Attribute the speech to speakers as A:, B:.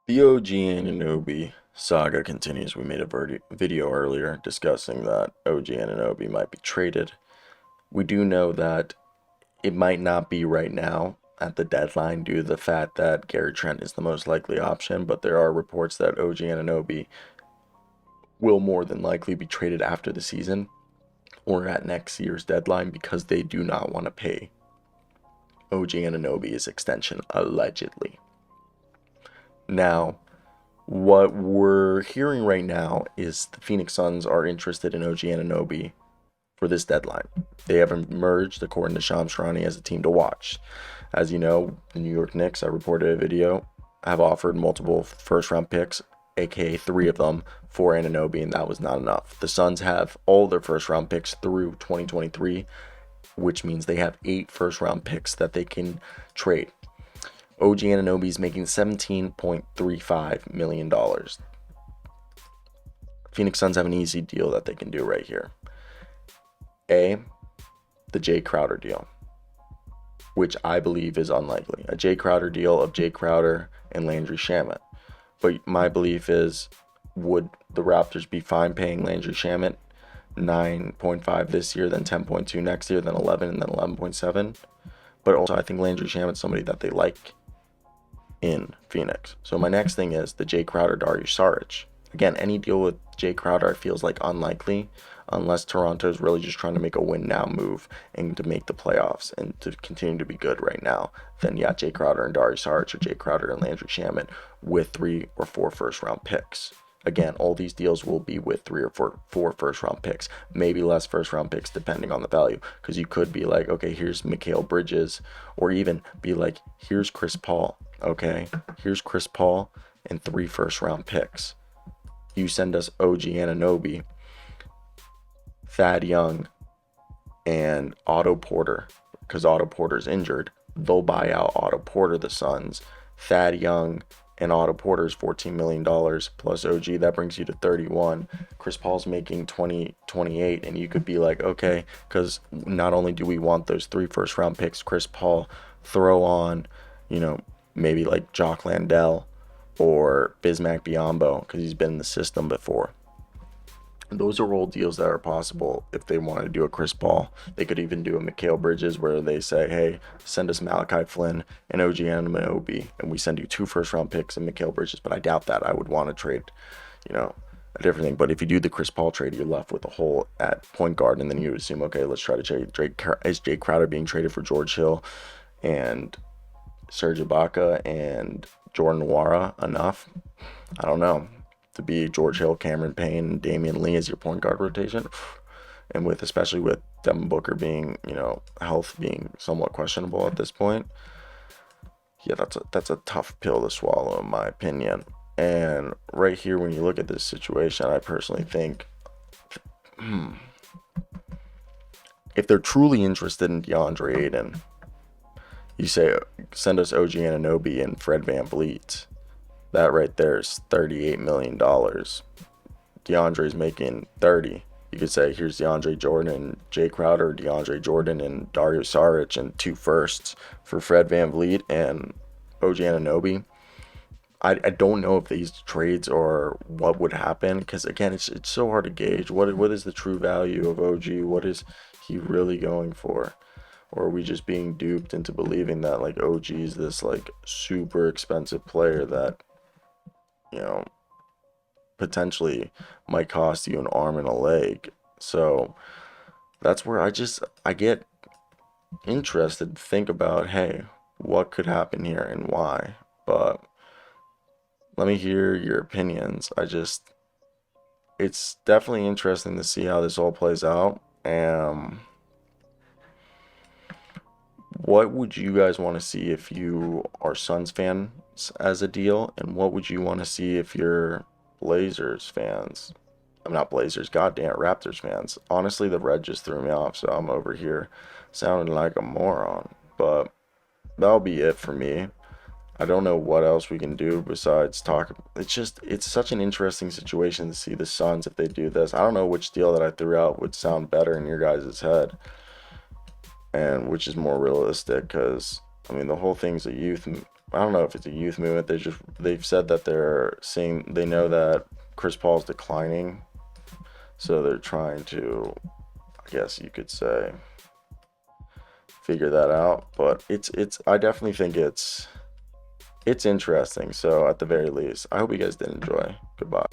A: The OG Anunoby saga continues. We made a video earlier discussing that OG Anunoby might be traded. We do know that it might not be right now at the deadline due to the fact that Gary Trent is the most likely option, but there are reports that OG Anunoby will more than likely be traded after the season or at next year's deadline because they do not want to pay OG Anunoby's extension, allegedly. Now, what we're hearing right now is the Phoenix Suns are interested in OG Anunoby for this deadline. They have emerged, according to Charania, as a team to watch. As you know, the New York Knicks, I reported a video, have offered multiple first-round picks, aka 3 of them, for Anunoby, and that was not enough. The Suns have all their first-round picks through 2023, which means they have 8 first-round picks that they can trade. OG Anunoby is making $17.35 million. Phoenix Suns have an easy deal that they can do right here. A, the Jay Crowder deal, which I believe is unlikely. A Jay Crowder deal of Jay Crowder and Landry Shamet. But my belief is, would the Raptors be fine paying Landry Shamet 9.5 this year, then 10.2 next year, then 11, and then 11.7? But also, I think Landry Shamet's somebody that they like in Phoenix. So my next thing is the Jay Crowder, Dario Saric. Again, any deal with Jay Crowder feels like unlikely unless Toronto's really just trying to make a win now move and to make the playoffs and to continue to be good right now. Then yeah, Jay Crowder and Dario Saric, or Jay Crowder and Landry Shamet with 3 or 4 first round picks. Again, all these deals will be with 3 or 4 first round picks, maybe less first round picks depending on the value. Because you could be like, okay, here's Mikal Bridges, or even be like, here's Chris Paul. Okay, here's Chris Paul and 3 first round picks. You send us OG Anunoby, Thad Young, and Otto Porter, because Otto Porter's injured. They'll buy out Otto Porter, the Suns. Thad Young and Otto Porter's $14 million plus OG. That brings you to 31. Chris Paul's making 28, and you could be like, okay, because not only do we want those 3 first round picks, Chris Paul, throw on, maybe like Jock Landale or Bismack Biyombo, because he's been in the system before. Those are all deals that are possible if they want to do a Chris Paul. They could even do a Mikal Bridges where they say, hey, send us Malachi Flynn and OG Anunoby, and we send you 2 first round picks and Mikal Bridges. But I doubt that. I would want to trade, a different thing. But if you do the Chris Paul trade, you're left with a hole at point guard, and then you assume, okay, let's try to trade Drake. Is Jay Crowder being traded for George Hill and Serge Ibaka and Jordan Nwora enough? I don't know. To be George Hill, Cameron Payne, and Damian Lee as your point guard rotation, and especially with Devin Booker being, health being somewhat questionable at this point, yeah, that's a tough pill to swallow in my opinion. And right here, when you look at this situation, I personally think, if they're truly interested in DeAndre Ayton, you say send us OG Anunoby and Fred VanVleet. That right there is $38 million. DeAndre's making 30. You could say here's DeAndre Jordan, Jay Crowder, DeAndre Jordan, and Dario Saric, and 2 firsts for Fred VanVleet and OG Anunoby. I don't know if these trades or what would happen, because again, it's so hard to gauge. What is the true value of OG? What is he really going for? Or are we just being duped into believing that like OG is this like super expensive player that potentially might cost you an arm and a leg? So that's where I get interested to think about, hey, what could happen here and why. But let me hear your opinions. It's definitely interesting to see how this all plays out. What would you guys want to see if you are Suns fans as a deal? And what would you want to see if you're Blazers fans? I'm not Blazers, goddamn Raptors fans. Honestly, the red just threw me off, so I'm over here sounding like a moron. But that'll be it for me. I don't know what else we can do besides talk. It's such an interesting situation to see the Suns if they do this. I don't know which deal that I threw out would sound better in your guys' head, and which is more realistic, because I mean the whole thing's a youth I don't know if it's a youth movement. They've said that they know that Chris Paul's declining, so they're trying to, I guess you could say, figure that out. But I definitely think it's interesting. So at the very least, I hope you guys did enjoy. Goodbye.